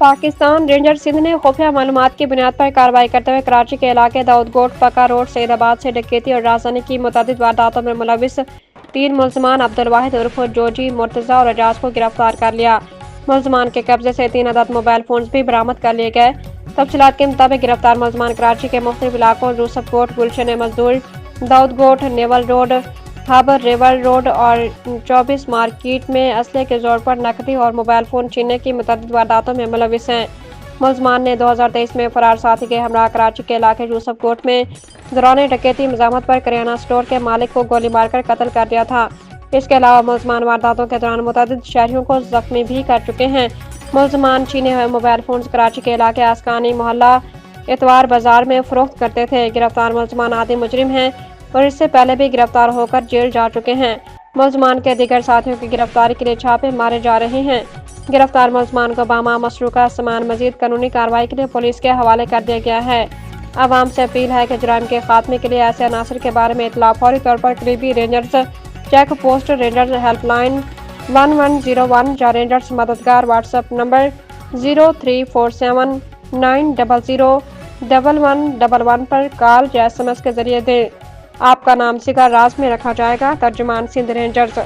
Pakistan ranger Sindh ने खुफिया मालूमात की बुनियाद पर कार्रवाई करते हुए कराची के इलाके दाऊदकोट, पक्का रोड, सईदाबाद से डकैती और राजधानी की मुतअद्दिद वारदातों में मुलविस 3 मुल्ज़िमान अब्दुल वाहिद उर्फ जोजी, मुर्तज़ा और एजाज को गिरफ्तार कर लिया। मुल्ज़िमान के कब्जे से 3 अदद मोबाइल फोन भी बरामद कर लिए गए। तफसीलात के मुताबिक गिरफ्तार मुल्ज़िमान कराची के मुख्तलिफ इलाकों यूसुफ कोट, गुलशन मजदूर, दाऊदकोट, नेवल रोड, हाबर रिवर रोड और 24 मार्केट में असले के जोर पर नकदी और मोबाइल फोन छीनने की मुतअद्दिद वारदातों में मुलविस हैं। मुल्ज़िमान ने 2023 में फरार साथी के हमरा कराची के इलाके यूसुफ कोट में दौरान डकैती मज़ामत पर करियाना स्टोर के मालिक को गोली मारकर कत्ल कर दिया था। इसके अलावा मुल्ज़िमान वारदातों के दौरान मुतअद्दिद शहरियों को जख्मी भी कर चुके हैं। मुल्ज़िमान छीने हुए मोबाइल फोन कराची के इलाके आसकानी मोहल्ला इतवार बाजार में फरोख्त करते थे। गिरफ्तार मुल्ज़िमान आदि मुजरिम हैं और इससे पहले भी गिरफ्तार होकर जेल जा चुके हैं। मुल्ज़िमान के दीगर साथियों की गिरफ्तारी के लिए छापे मारे जा रहे हैं। गिरफ्तार मुल्ज़िमान को बामा मसरूका सामान मजीद कानूनी कार्रवाई के लिए पुलिस के हवाले कर दिया गया है। आवाम से अपील है कि जुराइम के खात्मे के लिए ऐसे अनासर के बारे में इतला फौरी तौर पर करीबी rangers check post, rangers helpline 1101 या रेंजर्स मददगार व्हाट्सएप नंबर 0347 900 1111 पर कॉल या SMS के जरिए दें। आपका नाम सिगा राज में रखा जाएगा। तर्जुमान सिंध रेंजर्स।